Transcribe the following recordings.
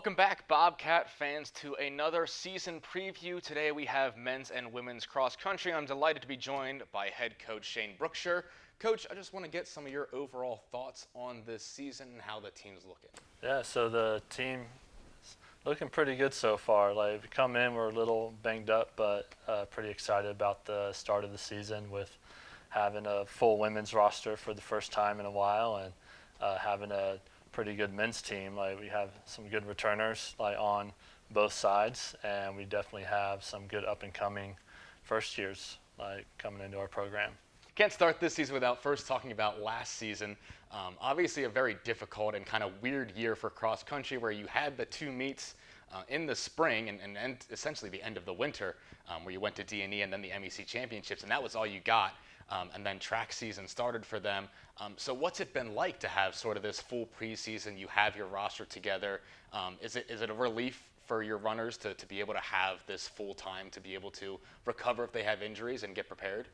Welcome back, Bobcat fans, to another season preview. Today we have men's and women's cross country. I'm delighted to be joined by head coach Shane Brookshire. Coach, I just want to get some of your overall thoughts on this season and how the team's looking. Yeah, so the team is looking pretty good so far. Like, we come in, we're a little banged up, but pretty excited about the start of the season with having a full women's roster for the first time in a while and having a pretty good men's team. Like, we have some good returners on both sides, and we definitely have some good up-and-coming first years coming into our program. Can't start this season without first talking about last season. Obviously a very difficult and kind of weird year for cross country, where you had the two meets in the spring and essentially the end of the winter, where you went to D&E and then the MEC championships, and that was all you got. And then track season started for them. So what's it been like to have sort of this full preseason? You have your roster together. Is it a relief for your runners to be able to have this full time to be able to recover if they have injuries and get prepared?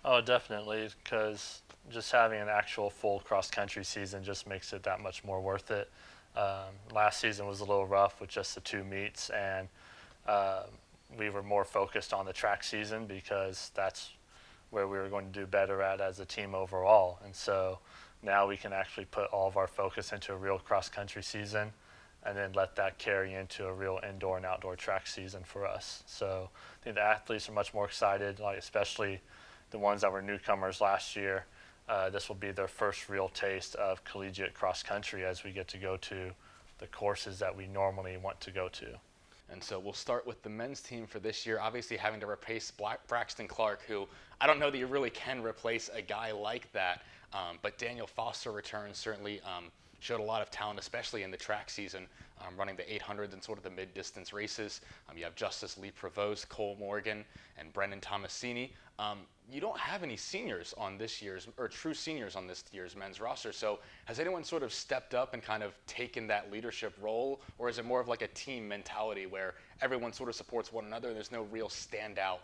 Oh, definitely, because just having an actual full cross-country season just makes it that much more worth it. Last season was a little rough with just the two meets, and we were more focused on the track season because that's where we were going to do better at as a team overall. And so now we can actually put all of our focus into a real cross-country season and then let that carry into a real indoor and outdoor track season for us. So I think the athletes are much more excited, especially the ones that were newcomers last year. This will be their first real taste of collegiate cross country as we get to go to the courses that we normally want to go to. And so we'll start with the men's team for this year, obviously having to replace Braxton Clark, who I don't know that you really can replace a guy like that, but Daniel Foster returns, certainly showed a lot of talent, especially in the track season, running the 800s and sort of the mid-distance races. You have Justice Lee Prevost, Cole Morgan, and Brendan Tomasini. You don't have any seniors on this year's, or true seniors on this year's men's roster. So has anyone sort of stepped up and kind of taken that leadership role, or is it more of like a team mentality where everyone sort of supports one another and there's no real standout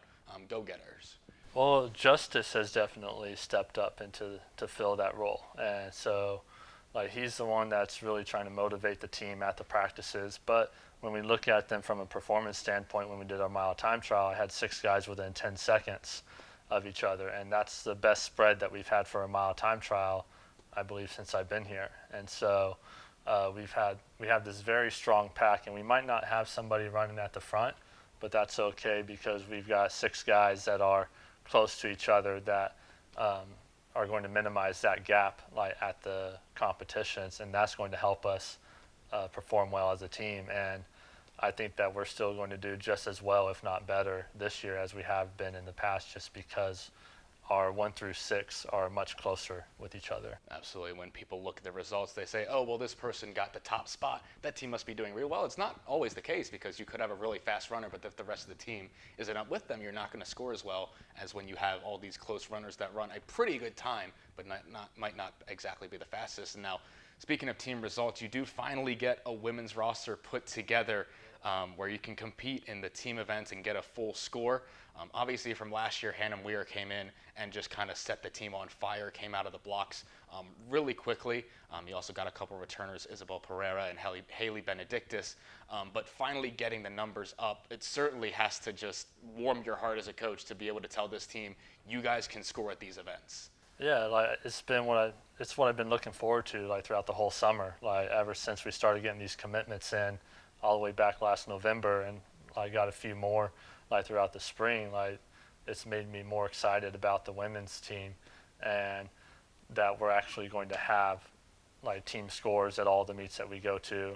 go-getters? Well, Justice has definitely stepped up to fill that role, and so he's the one that's really trying to motivate the team at the practices. But when we look at them from a performance standpoint, when we did our mile time trial, I had 6 guys within 10 seconds of each other, and that's the best spread that we've had for a mile time trial, I believe, since I've been here. And so we have this very strong pack, and we might not have somebody running at the front, but that's okay because we've got 6 guys that are close to each other that are going to minimize that gap at the competitions, and that's going to help us perform well as a team. And I think that we're still going to do just as well, if not better, this year as we have been in the past, just because our 1 through 6 are much closer with each other. Absolutely. When people look at the results, they say, oh, well, this person got the top spot. That team must be doing real well. It's not always the case, because you could have a really fast runner, but if the rest of the team isn't up with them, you're not going to score as well as when you have all these close runners that run a pretty good time, but might not exactly be the fastest. And now, speaking of team results, you do finally get a women's roster put together where you can compete in the team events and get a full score. Obviously, from last year, Hannah Weir came in and just kind of set the team on fire, came out of the blocks really quickly. You also got a couple returners, Isabel Pereira and Haley Benedictus. But finally getting the numbers up, it certainly has to just warm your heart as a coach to be able to tell this team, you guys can score at these events. Yeah, it's what I've been looking forward to throughout the whole summer. Ever since we started getting these commitments in, all the way back last November, and I got a few more throughout the spring. It's made me more excited about the women's team, and that we're actually going to have team scores at all the meets that we go to,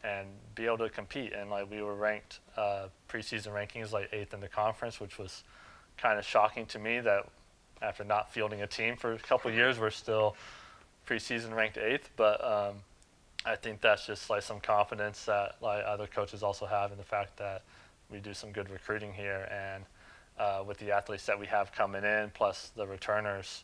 and be able to compete. And we were ranked preseason rankings 8th in the conference, which was kind of shocking to me that after not fielding a team for a couple of years, we're still preseason ranked 8th. But I think that's just some confidence that other coaches also have in the fact that we do some good recruiting here, and with the athletes that we have coming in, plus the returners,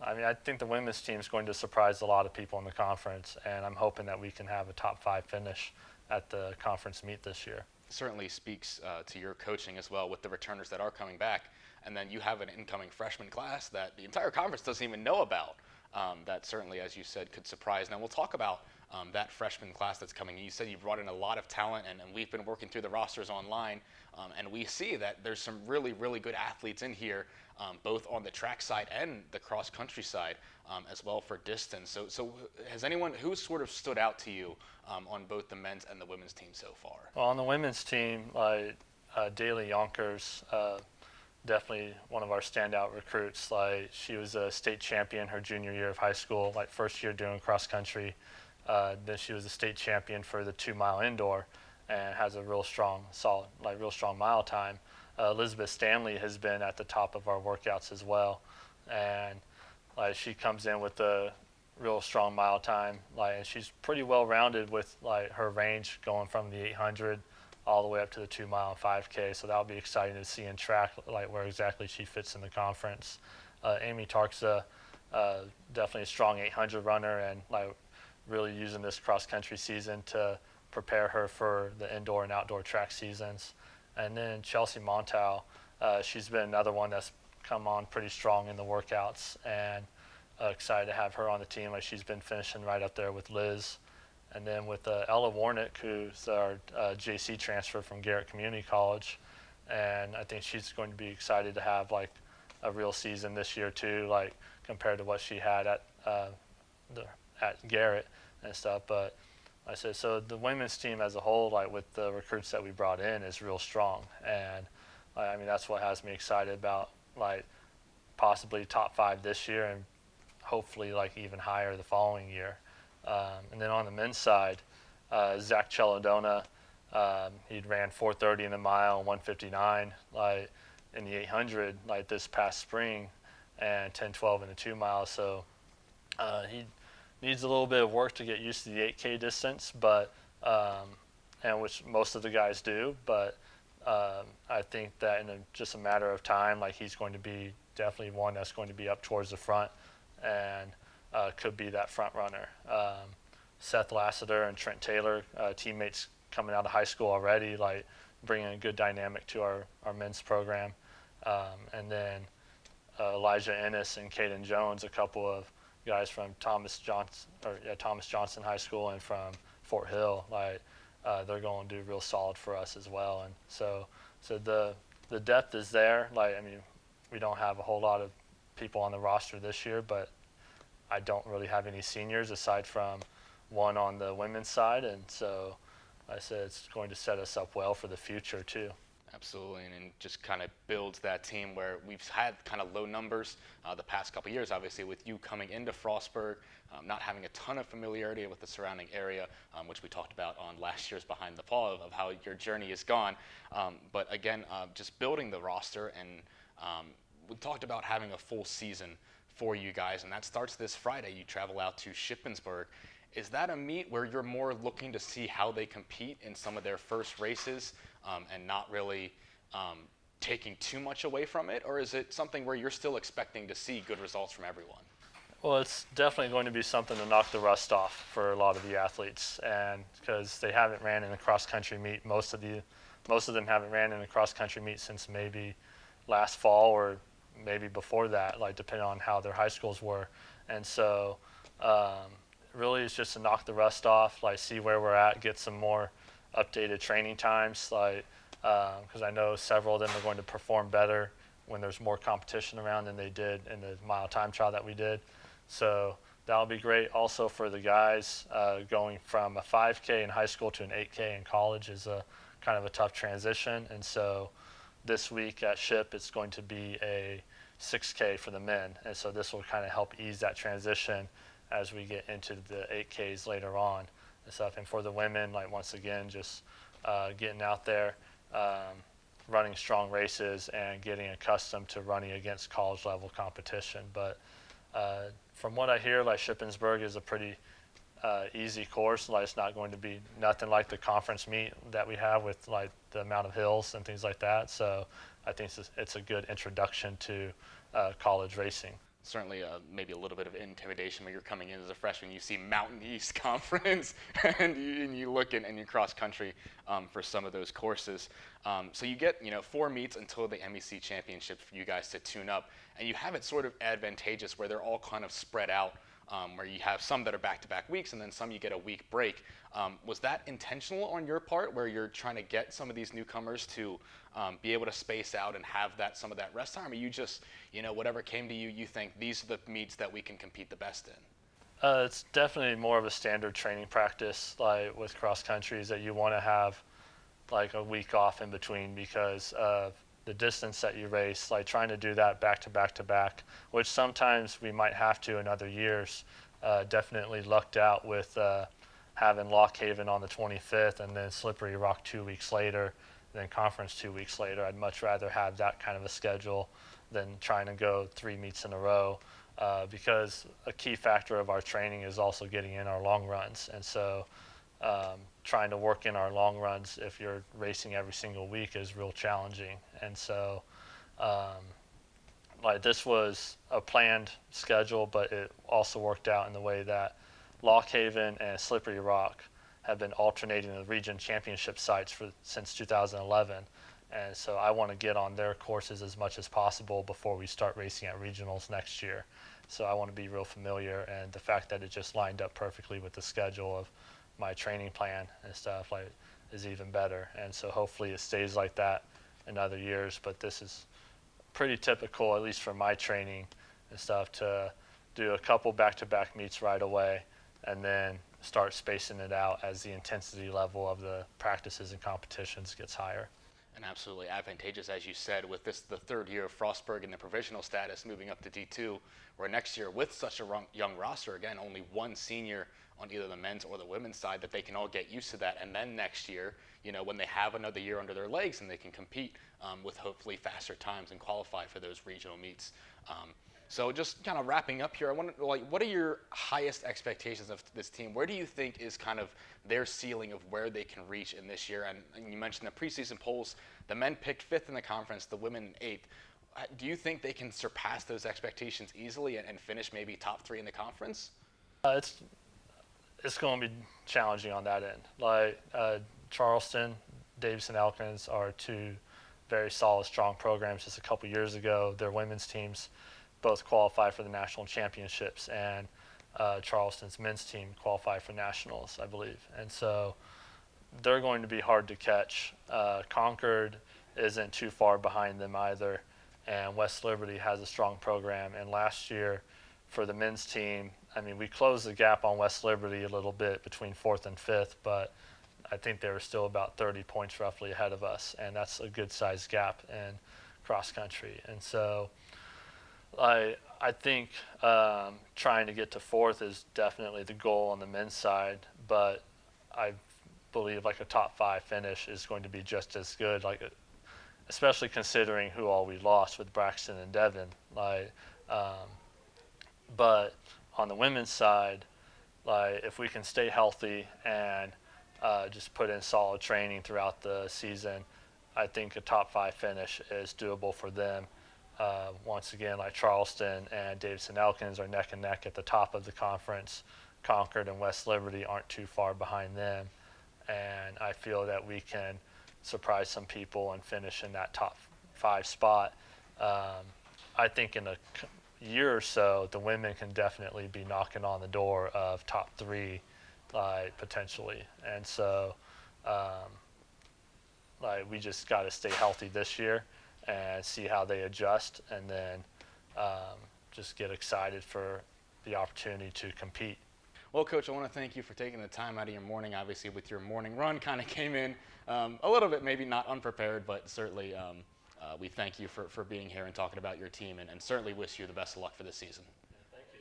I think the women's team is going to surprise a lot of people in the conference, and I'm hoping that we can have a top 5 finish at the conference meet this year. Certainly speaks to your coaching as well with the returners that are coming back, and then you have an incoming freshman class that the entire conference doesn't even know about. that certainly, as you said, could surprise. Now we'll talk about that freshman class that's coming. You said you've brought in a lot of talent, and we've been working through the rosters online, and we see that there's some really, really good athletes in here, both on the track side and the cross country side, as well for distance. So has anyone who's sort of stood out to you on both the men's and the women's team so far? Well, on the women's team, like Daly Yonkers, definitely one of our standout recruits. Like she was a state champion her junior year of high school, like first year doing cross country. Then she was a state champion for the 2-mile indoor, and has a real strong, solid, like real strong mile time. Elizabeth Stanley has been at the top of our workouts as well, and like she comes in with a real strong mile time. Like, and she's pretty well rounded with like her range going from the 800 all the way up to the 2-mile and 5K. So that'll be exciting to see in track, like where exactly she fits in the conference. Amy Tarkza, definitely a strong 800 runner, and like really using this cross country season to prepare her for the indoor and outdoor track seasons. And then Chelsea Montow, she's been another one that's come on pretty strong in the workouts, and excited to have her on the team. Like she's been finishing right up there with Liz. And then with Ella Warnick, who's our JC transfer from Garrett Community College, and I think she's going to be excited to have like a real season this year too, like compared to what she had at Garrett and stuff. But I said, so the women's team as a whole, like with the recruits that we brought in, is real strong, and I mean that's what has me excited about like possibly top 5 this year, and hopefully like even higher the following year. And then on the men's side, Zach Celladona, he'd ran 4:30 in the mile and 1:59 like in the 800 like this past spring, and 10:12 in the 2 miles. So he needs a little bit of work to get used to the 8K distance, but and which most of the guys do. But I think that in just a matter of time, like he's going to be definitely one that's going to be up towards the front, and could be that front runner. Seth Lassiter and Trent Taylor, teammates coming out of high school already, like bringing a good dynamic to our men's program. And then Elijah Ennis and Caden Jones, a couple of guys from Thomas Johnson High School and from Fort Hill, like they're going to do real solid for us as well. And so the depth is there. Like, I mean, we don't have a whole lot of people on the roster this year, but I don't really have any seniors aside from one on the women's side, and so I said it's going to set us up well for the future too. Absolutely, and just kind of builds that team where we've had kind of low numbers the past couple of years, obviously with you coming into Frostburg, not having a ton of familiarity with the surrounding area, which we talked about on last year's Behind the Paw of how your journey has gone. But again, just building the roster, and we talked about having a full season for you guys, and that starts this Friday. You travel out to Shippensburg. Is that a meet where you're more looking to see how they compete in some of their first races, and not really taking too much away from it, or is it something where you're still expecting to see good results from everyone? Well, it's definitely going to be something to knock the rust off for a lot of the athletes, and because they haven't ran in a cross-country meet, most of them haven't ran in a cross-country meet since maybe last fall or maybe before that, like depending on how their high schools were. And so really it's just to knock the rust off, like see where we're at, get some more updated training times, like because I know several of them are going to perform better when there's more competition around than they did in the mile time trial that we did. So that'll be great. Also for the guys, going from a 5K in high school to an 8K in college is a kind of a tough transition. And so this week at Ship, it's going to be a 6K for the men, and so this will kind of help ease that transition as we get into the 8Ks later on and stuff. And for the women, like once again, just getting out there, running strong races, and getting accustomed to running against college level competition. But from what I hear, like Shippensburg is a pretty easy course. Like it's not going to be nothing like the conference meet that we have with like the amount of hills and things like that. So I think it's a good introduction to college racing. certainly maybe a little bit of intimidation when you're coming in as a freshman. You see Mountain East Conference, and you look in your cross country for some of those courses. So you get 4 meets until the MEC championship for you guys to tune up, and you have it sort of advantageous where they're all kind of spread out. Where you have some that are back-to-back weeks, and then some you get a week break. Was that intentional on your part, where you're trying to get some of these newcomers to be able to space out and have some of that rest time? Or you just, whatever came to you, you think these are the meets that we can compete the best in? It's definitely more of a standard training practice, like with cross country, is that you want to have like a week off in between because of the distance that you race, like trying to do that back to back to back, which sometimes we might have to in other years. Definitely lucked out with having Lock Haven on the 25th and then Slippery Rock 2 weeks later, then conference 2 weeks later. I'd much rather have that kind of a schedule than trying to go 3 meets in a row because a key factor of our training is also getting in our long runs. And so trying to work in our long runs if you're racing every single week is real challenging. And so like this was a planned schedule, but it also worked out in the way that Lock Haven and Slippery Rock have been alternating the region championship sites since 2011. And so I want to get on their courses as much as possible before we start racing at regionals next year. So I want to be real familiar, and the fact that it just lined up perfectly with the schedule of my training plan and stuff like is even better. And so hopefully it stays like that in other years, but this is pretty typical, at least for my training and stuff, to do a couple back-to-back meets right away and then start spacing it out as the intensity level of the practices and competitions gets higher. And absolutely advantageous, as you said, with the 3rd year of Frostburg and the provisional status moving up to D2, where next year with such a young roster, again, only 1 senior on either the men's or the women's side, that they can all get used to that. And then next year, when they have another year under their legs and they can compete with hopefully faster times and qualify for those regional meets. So just kind of wrapping up here, I want to, what are your highest expectations of this team? Where do you think is kind of their ceiling of where they can reach in this year? And you mentioned the preseason polls. The men picked 5th in the conference, the women 8th. Do you think they can surpass those expectations easily and finish maybe top 3 in the conference? It's going to be challenging on that end. Like Charleston, Davidson Elkins are 2 very solid, strong programs. Just a couple years ago, their women's teams both qualified for the national championships, and Charleston's men's team qualified for nationals, I believe. And so they're going to be hard to catch. Concord isn't too far behind them either, and West Liberty has a strong program. And last year for the men's team, I mean, we closed the gap on West Liberty a little bit between 4th and 5th, but I think they were still about 30 points roughly ahead of us, and that's a good sized gap in cross country. And so I think trying to get to 4th is definitely the goal on the men's side, but I believe like a top 5 finish is going to be just as good, especially considering who all we lost with Braxton and Devin. But on the women's side, if we can stay healthy and just put in solid training throughout the season, I think a top 5 finish is doable for them. Once again, like Charleston and Davidson Elkins are neck and neck at the top of the conference. Concord and West Liberty aren't too far behind them. And I feel that we can surprise some people and finish in that top 5 spot. I think in a year or so, the women can definitely be knocking on the door of top 3, potentially. And so, we just got to stay healthy this year and see how they adjust, and then just get excited for the opportunity to compete. Well, Coach, I want to thank you for taking the time out of your morning. Obviously, with your morning run, kind of came in a little bit, maybe not unprepared, but certainly we thank you for being here and talking about your team, and certainly wish you the best of luck for this season. Thank you.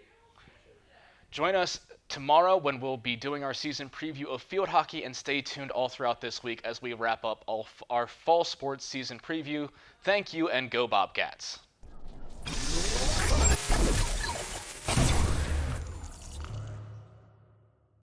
Join us tomorrow when we'll be doing our season preview of field hockey, and stay tuned all throughout this week as we wrap up our fall sports season preview. Thank you, and go Bobcats.